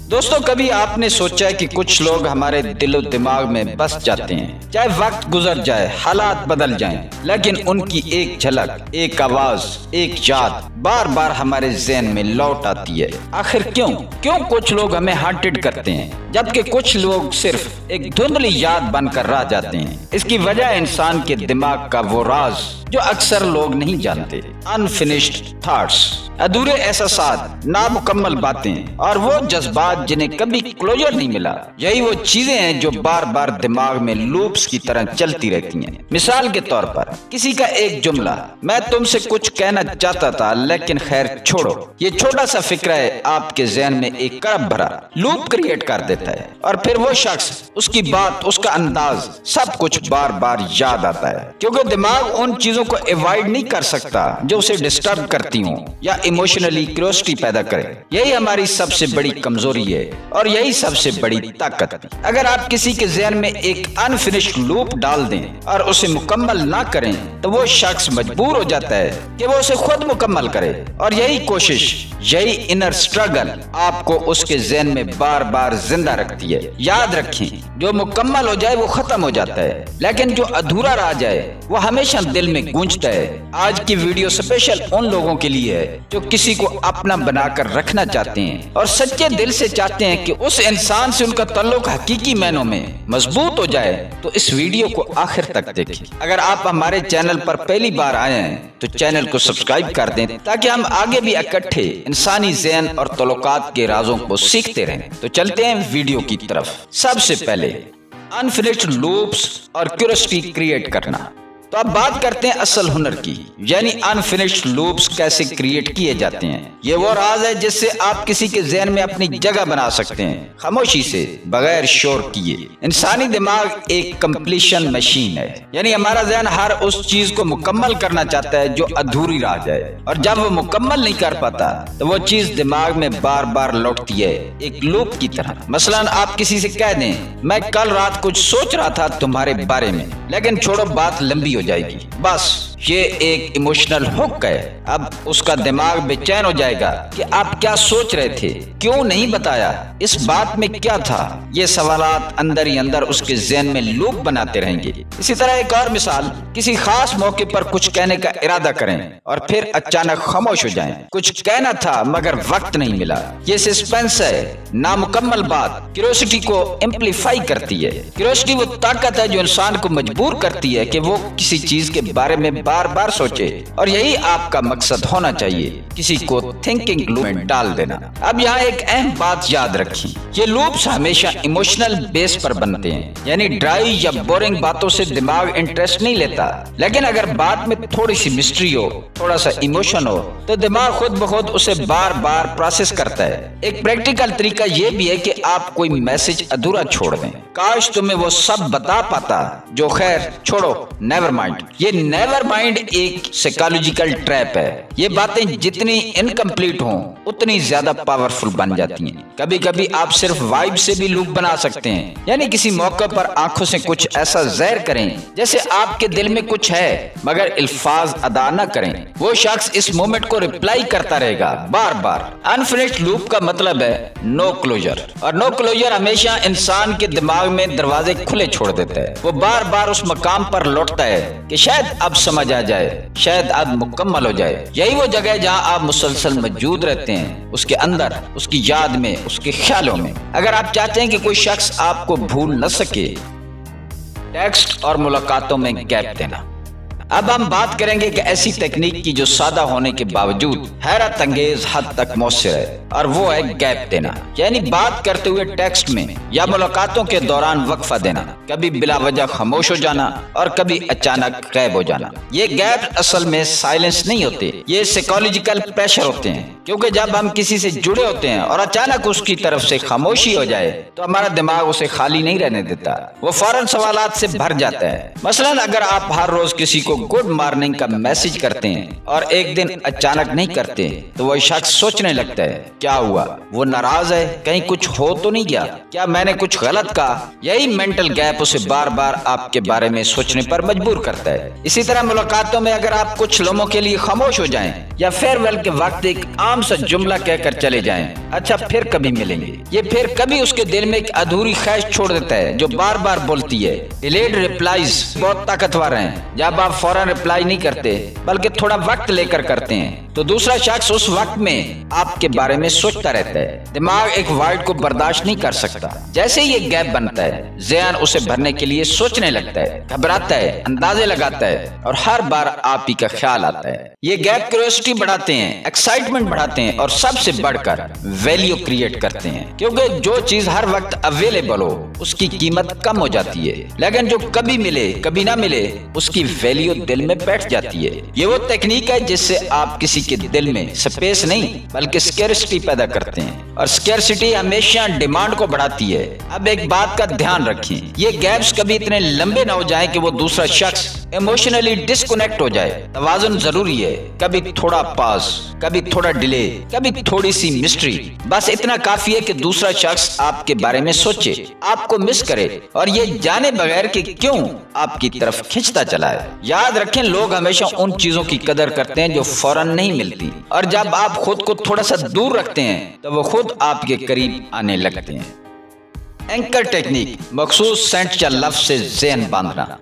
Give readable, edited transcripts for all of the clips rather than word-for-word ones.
दोस्तों, कभी आपने सोचा है कि कुछ लोग हमारे दिलो दिमाग में बस जाते हैं, चाहे वक्त गुजर जाए, हालात बदल जाएं, लेकिन उनकी एक झलक, एक आवाज, एक याद बार बार हमारे ज़हन में लौट आती है। आखिर क्यों कुछ लोग हमें हांटेड करते हैं, जबकि कुछ लोग सिर्फ एक धुंधली याद बनकर रह जाते हैं? इसकी वजह इंसान के दिमाग का वो राज जो अक्सर लोग नहीं जानते। अनफिनिश्ड थॉट्स, अधूरे एहसास, नामुकम्मल बातें और वो जज्बात जिन्हें कभी क्लोजर नहीं मिला। यही वो चीजें हैं जो बार बार दिमाग में लूप्स की तरह चलती रहती हैं। मिसाल के तौर पर किसी का एक जुमला, मैं तुमसे कुछ कहना चाहता था लेकिन खैर छोड़ो, ये छोटा सा फिक्र है आपके ज़हन में एक करब भरा लूप क्रिएट कर देता है, और फिर वो शख्स, उसकी बात, उसका अंदाज, सब कुछ बार बार याद आता है, क्योंकि दिमाग उन चीजों को अवॉइड नहीं कर सकता जो उसे डिस्टर्ब करती हूँ या इमोशनली क्यूरियोसिटी पैदा करे। यही हमारी सबसे बड़ी कमजोरी है और यही सबसे बड़ी ताकत। अगर आप किसी के ज़हन में एक अनफिनिश्ड लूप डाल दें और उसे मुकम्मल ना करें, तो वो शख्स मजबूर हो जाता है कि वो उसे खुद मुकम्मल करे, और यही कोशिश, यही इनर स्ट्रगल आपको उसके ज़हन में बार बार जिंदा रखती है। याद रखें, जो मुकम्मल हो जाए वो खत्म हो जाता है, लेकिन जो अधूरा रह जाए वो हमेशा दिल में गूंजता है। आज की वीडियो स्पेशल उन लोगों के लिए है जो किसी को अपना बनाकर रखना चाहते हैं और सच्चे दिल से चाहते हैं कि उस इंसान से उनका ताल्लुक हकीकी मायनों में मजबूत हो जाए। तो इस वीडियो को आखिर तक देखें। अगर आप हमारे चैनल पर पहली बार आए हैं तो चैनल को सब्सक्राइब कर दें, ताकि हम आगे भी इकट्ठे इंसानी ज़हन और ताल्लुकात के राजों को सीखते रहें। तो चलते हैं वीडियो की तरफ। सबसे पहले अनफिनिश्ड लूप्स और क्यूरियोसिटी क्रिएट करना। तो अब बात करते हैं असल हुनर की, यानी अनफिनिश्ड लूप्स कैसे क्रिएट किए जाते हैं। ये वो राज है जिससे आप किसी के ज़हन में अपनी जगह बना सकते हैं, खामोशी से, बगैर शोर किए। इंसानी दिमाग एक कंप्लीशन मशीन है, यानी हमारा ज़हन हर उस चीज को मुकम्मल करना चाहता है जो अधूरी रह जाए, और जब वो मुकम्मल नहीं कर पाता तो वो चीज दिमाग में बार बार लौटती है, एक लूप की तरह। मसलन आप किसी से कह दें, मैं कल रात कुछ सोच रहा था तुम्हारे बारे में, लेकिन छोड़ो बात लंबी हो जाएगी। बस ये एक इमोशनल हुक है। अब उसका दिमाग बेचैन हो जाएगा कि आप क्या सोच रहे थे, क्यों नहीं बताया, इस बात में क्या था। ये सवालात अंदर ही अंदर उसके ज़हन में लूप बनाते रहेंगे। इसी तरह एक और मिसाल, किसी खास मौके पर कुछ कहने का इरादा करें और फिर अचानक खामोश हो जाएं। कुछ कहना था मगर वक्त नहीं मिला। ये सस्पेंस है, नामुकम्मल बात क्यूरियोसिटी को एम्पलीफाई करती है। क्यूरियोसिटी वो ताकत है जो इंसान को मजबूर करती है कि वो किसी चीज के बारे में बार बार सोचे, और यही आपका मकसद होना चाहिए, किसी को थिंकिंग लूप में डाल देना। अब यहाँ एक अहम बात याद रखें, ये लूप्स हमेशा इमोशनल बेस पर बनते हैं, यानी ड्राई या बोरिंग बातों से दिमाग इंटरेस्ट नहीं लेता। लेकिन अगर बात में थोड़ी सी मिस्ट्री हो, थोड़ा सा इमोशन हो, तो दिमाग खुद ब खुद उसे बार बार प्रोसेस करता है। एक प्रैक्टिकल तरीका ये भी है कि आप कोई मैसेज अधूरा छोड़ दें, काश तुम्हें वो सब बता पाता, जो खैर छोड़ो, नेवर माइंड। ये नेवर माइंड एक साइकोलॉजिकल ट्रैप है। ये बातें जितनी इनकम्प्लीट हों उतनी ज्यादा पावरफुल बन जाती हैं। कभी कभी आप सिर्फ वाइब से भी लूप बना सकते हैं, यानी किसी मौके पर आंखों से कुछ ऐसा ज़ाहिर करें जैसे आपके दिल में कुछ है, मगर अल्फाज अदा न करें। वो शख्स इस मोमेंट को रिप्लाई करता रहेगा बार बार। अनफिनिश्ड लूप का मतलब है नो क्लोजर, और नो क्लोजर हमेशा इंसान के दिमाग में दरवाजे खुले छोड़ देता है। वो बार बार उस मकाम पर लौटता है कि शायद अब समझ आ जाए, शायद अब मुकम्मल हो जाए। यही वो जगह है जहाँ आप मुसलसल मौजूद रहते हैं, उसके अंदर, उसकी याद में, उसके ख्यालों में। अगर आप चाहते हैं कि कोई शख्स आपको भूल न सके, टेक्स्ट और मुलाकातों में गैप देना। अब हम बात करेंगे कि ऐसी तकनीक की जो सादा होने के बावजूद हैरत अंगेज हद तक मौसर है, और वो है गैप देना, यानी बात करते हुए टेक्स्ट में या मुलाकातों के दौरान वक्फा देना, कभी बिला वजह खामोश हो जाना और कभी अचानक गायब हो जाना। ये गैप असल में साइलेंस नहीं होते, ये साइकोलॉजिकल प्रेशर होते हैं, क्योंकि जब हम किसी से जुड़े होते हैं और अचानक उसकी तरफ से खामोशी हो जाए तो हमारा दिमाग उसे खाली नहीं रहने देता, वो फौरन सवालात से भर जाता है। मसलन अगर आप हर रोज किसी को गुड मॉर्निंग का मैसेज करते हैं और एक दिन अचानक नहीं करते तो वह शख्स सोचने लगता है क्या हुआ, वो नाराज है, कहीं कुछ हो तो नहीं गया, क्या मैंने कुछ गलत कहा। यही मेंटल गैप उसे बार बार आपके बारे में सोचने पर मजबूर करता है। इसी तरह मुलाकातों में अगर आप कुछ लम्हों के लिए खामोश हो जाएं या फेयरवेल के वक्त एक आम सा जुमला कहकर चले जाएं, अच्छा फिर कभी मिलेंगे, ये फिर कभी उसके दिल में एक अधूरी ख्वाहिश छोड़ देता है जो बार बार बोलती है। डिलेड रिप्लाईज बहुत ताकतवर हैं। जब आप फौरन रिप्लाई नहीं करते बल्कि थोड़ा वक्त लेकर करते हैं तो दूसरा शख्स उस वक्त में आपके बारे में सोचता रहता है। दिमाग एक वाइड को बर्दाश्त नहीं कर सकता। जैसे ही एक गैप बनता है ज़हन उसे भरने के लिए सोचने लगता है, घबराता है, अंदाजे लगाता है और हर बार आप ही का ख्याल आता है। ये गैप क्यूरियोसिटी बढ़ाते हैं, एक्साइटमेंट बढ़ाते हैं और सबसे बढ़कर वैल्यू क्रिएट करते हैं, क्योंकि जो चीज हर वक्त अवेलेबल हो उसकी कीमत कम हो जाती है, लेकिन जो कभी मिले कभी ना मिले उसकी वैल्यू दिल में बैठ जाती है। ये वो टेक्निक है जिससे आप किसी के दिल में स्पेस नहीं बल्कि स्कैरसिटी पैदा करते हैं और स्कैरसिटी हमेशा डिमांड को बढ़ाती है। अब एक बात का ध्यान रखें, ये गैप्स कभी इतने लंबे ना हो जाए कि वो दूसरा शख्स इमोशनली डिस्कनेक्ट हो जाए। तवाज़ुन जरूरी है, कभी थोड़ा पास, कभी थोड़ा डिले, कभी थोड़ी सी मिस्ट्री, बस इतना काफी है कि दूसरा शख्स आपके बारे में सोचे, आपको मिस करे और ये जाने बगैर कि क्यों आपकी तरफ खिंचता चला है। याद रखें, लोग हमेशा उन चीजों की कदर करते हैं जो फौरन नहीं मिलती और जब आप खुद को थोड़ा सा दूर रखते हैं तो वो खुद आपके करीब आने लगते हैं। एंकर टेक्निक, मखसूस सेंट या लफ्ज से ज़हन बांधना।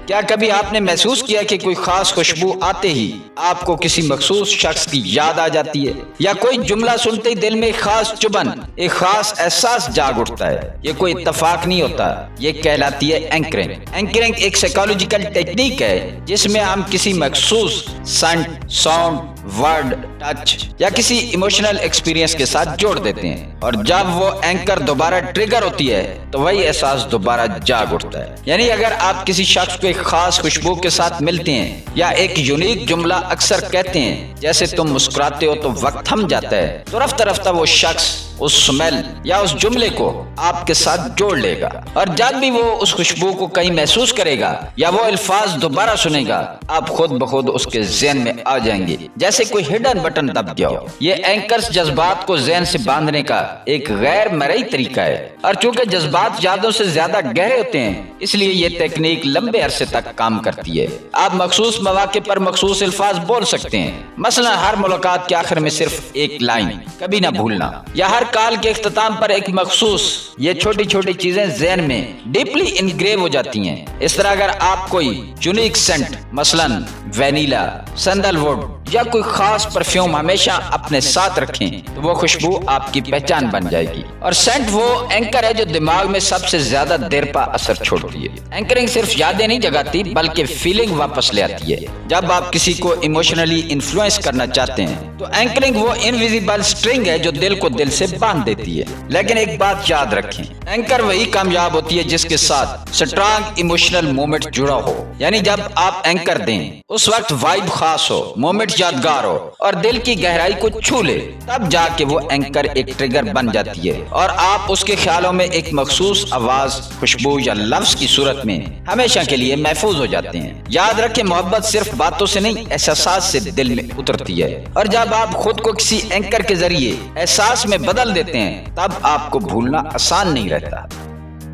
क्या कभी आपने महसूस किया कि कोई खास खुशबू आते ही आपको किसी मखसूस शख्स की याद आ जाती है, या कोई जुमला सुनते ही दिल में एक खास चुभन, एक खास एहसास जाग उठता है। ये कोई इत्तेफाक नहीं होता, ये कहलाती है एंकरिंग। एंकरिंग एक साइकोलॉजिकल टेक्निक है जिसमें हम किसी मखसूस सेंट, साउंड, वर्ड, टच या किसी इमोशनल एक्सपीरियंस के साथ जोड़ देते हैं और जब वो एंकर दोबारा ट्रिगर होती है तो वही एहसास दोबारा जाग उठता है। यानी अगर आप किसी शख्स को एक खास खुशबू के साथ मिलते हैं या एक यूनिक जुमला अक्सर कहते हैं, जैसे तुम मुस्कुराते हो तो वक्त थम जाता है, तो रफ्ता रफ्ता वो शख्स उस स्मेल या उस जुमले को आपके साथ जोड़ लेगा और जब भी वो उस खुशबू को कहीं महसूस करेगा या वो अल्फाज दोबारा सुनेगा, आप खुद ब खुद उसके ज़हन में आ जाएंगे जैसे कोई हिडन बटन दब गया हो। ये एंकर्स जज्बात को ज़हन से बांधने का एक गैर मरई तरीका है और चूंकि जज्बात यादों से ज्यादा गहरे होते हैं इसलिए ये टेक्निक लंबे अरसे तक काम करती है। आप मखसूस मौके पर मखसूस अल्फाज बोल सकते हैं, मसलन हर मुलाकात के आखिर में सिर्फ एक लाइन कभी ना भूलना, या हर काल के इख्तिताम पर एक मखसूस। ये छोटी छोटी चीजें ज़हन में डीपली इनग्रेव हो जाती हैं। इस तरह अगर आप कोई यूनिक सेंट मसलन वैनिला, सैंडलवुड या कोई खास परफ्यूम हमेशा अपने साथ रखें तो वो खुशबू आपकी पहचान बन जाएगी। और सेंट वो एंकर है जो दिमाग में सबसे ज्यादा देर पा असर छोड़ती है। एंकरिंग सिर्फ यादें नहीं जगाती बल्कि फीलिंग वापस ले आती है। जब आप किसी को इमोशनली इन्फ्लुएंस करना चाहते हैं तो एंकरिंग वो इनविजिबल स्ट्रिंग है जो दिल को दिल से बांध देती है। लेकिन एक बात याद रखें, एंकर वही कामयाब होती है जिसके साथ स्ट्रॉन्ग इमोशनल मोमेंट जुड़ा हो। यानी जब आप एंकर दें उस वक्त वाइब खास हो, मोमेंट यादगार हो और दिल की गहराई को छू ले, तब जाके वो एंकर एक ट्रिगर बन जाती है और आप उसके ख्यालों में एक मखसूस आवाज, खुशबू या लफ्ज की सूरत में हमेशा के लिए महफूज हो जाते हैं। याद रखें, मोहब्बत सिर्फ बातों से नहीं एहसास से दिल में उतरती है और जब आप खुद को किसी एंकर के जरिए एहसास में बदल देते हैं तब आपको भूलना आसान नहीं रहता।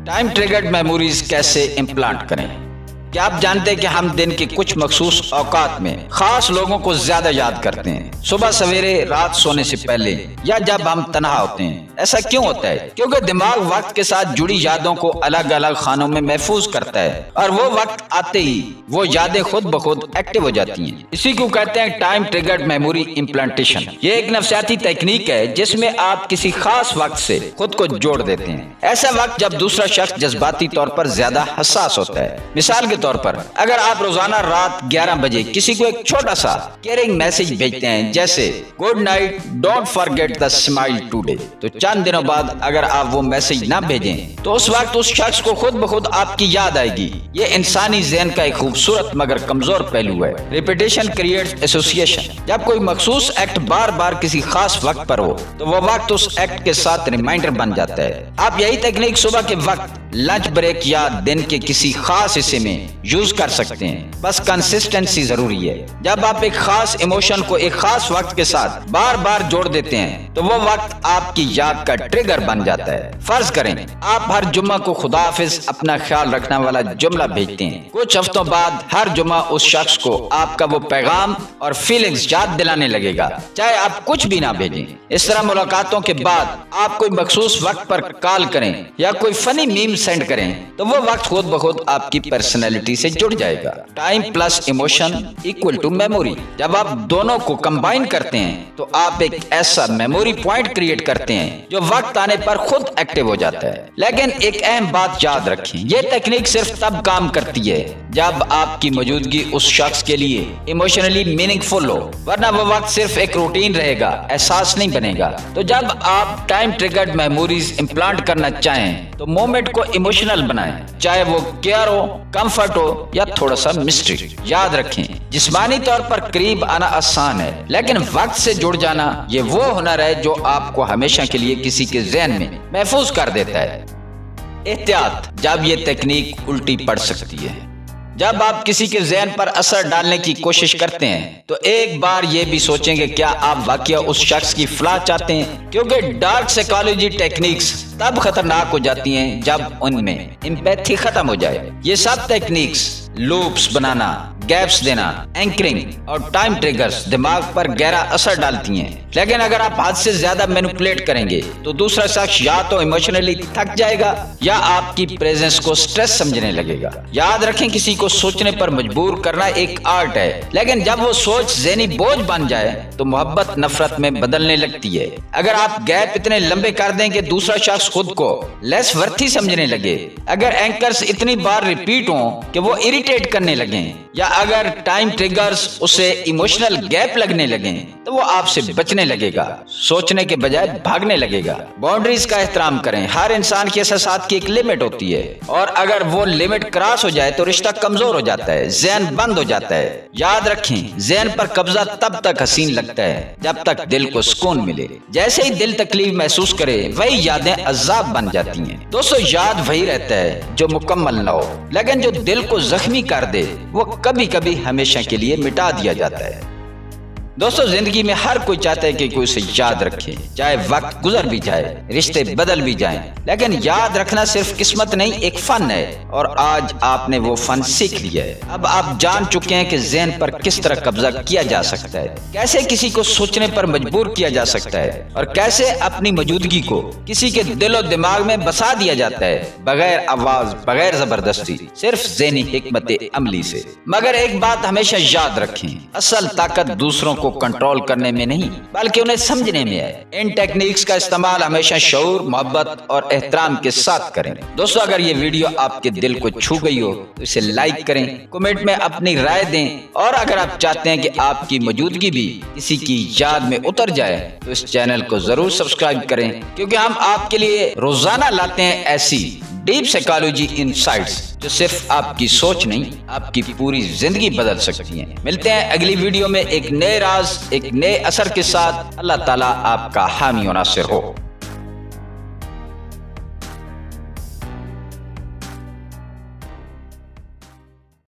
टाइम ट्रिगर्ड मेमोरीज कैसे इम्प्लांट करें? क्या आप जानते हैं कि हम दिन के कुछ मखसूस औकात में खास लोगों को ज्यादा याद करते हैं, सुबह सवेरे, रात सोने से पहले या जब हम तन्हा होते हैं। ऐसा क्यों होता है? क्योंकि दिमाग वक्त के साथ जुड़ी यादों को अलग अलग खानों में महफूज करता है और वो वक्त आते ही वो यादें खुद ब खुद एक्टिव हो जाती हैं। इसी को कहते हैं टाइम ट्रिगर्ड मेमोरी इम्प्लांटेशन। ये एक नफ्सियाती टेक्निक है जिसमें आप किसी खास वक्त से खुद को जोड़ देते हैं। ऐसा वक्त जब दूसरा शख्स जज्बाती तौर पर ज्यादा हसास होता है। मिसाल के तौर पर अगर आप रोजाना रात 11 बजे किसी को एक छोटा सा केयरिंग मैसेज भेजते हैं जैसे good night, don't forget the smile today, तो चंद दिनों बाद अगर आप वो मैसेज ना भेजें तो उस वक्त उस शख्स को खुद ब खुद आपकी याद आएगी। ये इंसानी ज़हन का एक खूबसूरत मगर कमजोर पहलू है। Repetition creates association. जब कोई मखसूस एक्ट बार बार किसी खास वक्त पर हो तो वो वक्त उस एक्ट के साथ रिमाइंडर बन जाता है। आप यही टेक्निक सुबह के वक्त लंच ब्रेक या दिन के किसी खास हिस्से में यूज कर सकते हैं। बस कंसिस्टेंसी जरूरी है। जब आप एक खास इमोशन को एक खास वक्त के साथ बार बार जोड़ देते हैं तो वो वक्त आपकी याद का ट्रिगर बन जाता है। फर्ज करें आप हर जुम्मा को खुदा हाफिज अपना ख्याल रखना वाला जुमला भेजते हैं। कुछ हफ्तों बाद हर जुम्मा उस शख्स को आपका वो पैगाम और फीलिंग्स याद दिलाने लगेगा, चाहे आप कुछ भी ना भेजें। इस तरह मुलाकातों के बाद आप कोई मखसूस वक्त पर कॉल करें या कोई फनी मीम सेंड करें तो वो वक्त खुद ब खुद आपकी पर्सनैलिटी से जुड़ जाएगा। Time plus emotion equal to memory. जब आप दोनों को कंबाइन करते हैं तो आप एक ऐसा मेमोरी पॉइंट क्रिएट करते हैं जो वक्त आने पर खुद एक्टिव हो जाता है। लेकिन एक अहम बात याद रखें, ये टेक्निक सिर्फ तब काम करती है जब आपकी मौजूदगी उस शख्स के लिए इमोशनली मीनिंगफुल हो, वरना वो वक्त सिर्फ एक रूटीन रहेगा, एहसास नहीं बनेगा। तो जब आप टाइम ट्रिगर्ड मेमोरीज इम्प्लांट करना चाहें तो मोमेंट को इमोशनल बनाएं, चाहे वो केयर हो, कंफर्ट हो या थोड़ा सा मिस्ट्री। याद रखें, जिस्मानी तौर पर करीब आना आसान है, लेकिन वक्त से जुड़ जाना ये वो हुनर है जो आपको हमेशा के लिए किसी के ज़हन में महफूज कर देता है। एहतियात, जब ये टेक्निक उल्टी पड़ सकती है। जब आप किसी के ज़हन पर असर डालने की कोशिश करते हैं तो एक बार ये भी सोचेंगे क्या आप वाकई उस शख्स की फलाह चाहते हैं, क्योंकि डार्क साइकोलॉजी टेक्निक्स तब खतरनाक हो जाती हैं जब उनमें एम्पैथी खत्म हो जाए। ये सब टेक्निक्स लूप्स बनाना, गैप्स देना, एंकरिंग और टाइम ट्रिगर्स दिमाग पर गहरा असर डालती हैं। लेकिन अगर आप हद से ज्यादा मैनिपुलेट करेंगे तो दूसरा शख्स या तो इमोशनली थक जाएगा या आपकी प्रेजेंस को स्ट्रेस समझने लगेगा। याद रखें, किसी को सोचने पर मजबूर करना एक आर्ट है, लेकिन जब वो सोच ज़हनी बोझ बन जाए तो मोहब्बत नफरत में बदलने लगती है। अगर आप गैप इतने लंबे कर दें कि दूसरा शख्स खुद को लेस वर्थी समझने लगे, अगर एंकर्स इतनी बार रिपीट हों कि वो इरिटेट करने लगे, या अगर टाइम ट्रिगर्स उसे इमोशनल गैप लगने लगे तो वो आपसे बचने लगेगा, सोचने के बजाय भागने लगेगा। बाउंड्रीज का एहतराम करें। हर इंसान के एहसासात की एक लिमिट होती है और अगर वो लिमिट क्रॉस हो जाए तो रिश्ता कमजोर हो जाता है, ज़हन बंद हो जाता है। याद रखें, ज़हन पर कब्जा तब तक हसीन लगता है जब तक दिल को सुकून मिले। जैसे ही दिल तकलीफ महसूस करे वही यादें अजाब बन जाती हैं। दोस्तों, याद वही रहता है जो मुकम्मल न हो, लेकिन जो दिल को जख्मी कर दे वो कभी कभी हमेशा के लिए मिटा दिया जाता है। दोस्तों, जिंदगी में हर कोई चाहता है कि कोई उसे याद रखे, चाहे वक्त गुजर भी जाए, रिश्ते बदल भी जाएं, लेकिन याद रखना सिर्फ किस्मत नहीं, एक फन है और आज आपने वो फन सीख लिया है। अब आप जान चुके हैं कि ज़हन पर किस तरह कब्जा किया जा सकता है, कैसे किसी को सोचने पर मजबूर किया जा सकता है और कैसे अपनी मौजूदगी को किसी के दिलो दिमाग में बसा दिया जाता है, बगैर आवाज, बगैर जबरदस्ती, सिर्फ ज़हनी हिकमत अमली से। मगर एक बात हमेशा याद रखें, असल ताकत दूसरों को कंट्रोल करने में नहीं बल्कि उन्हें समझने में है। इन टेक्निक्स का इस्तेमाल हमेशा शऊर, मोहब्बत और एहतराम के साथ करें। दोस्तों, अगर ये वीडियो आपके दिल को छू गई हो तो इसे लाइक करें, कमेंट में अपनी राय दें और अगर आप चाहते हैं कि आपकी मौजूदगी भी किसी की याद में उतर जाए तो इस चैनल को जरूर सब्सक्राइब करें, क्योंकि हम आपके लिए रोजाना लाते हैं ऐसी डीप साइकोलॉजी इनसाइट्स जो सिर्फ आपकी सोच नहीं, आपकी पूरी जिंदगी बदल सकती हैं। मिलते हैं अगली वीडियो में एक नए राज, एक नए असर के साथ। अल्लाह ताला आपका हामी और नासिर हो।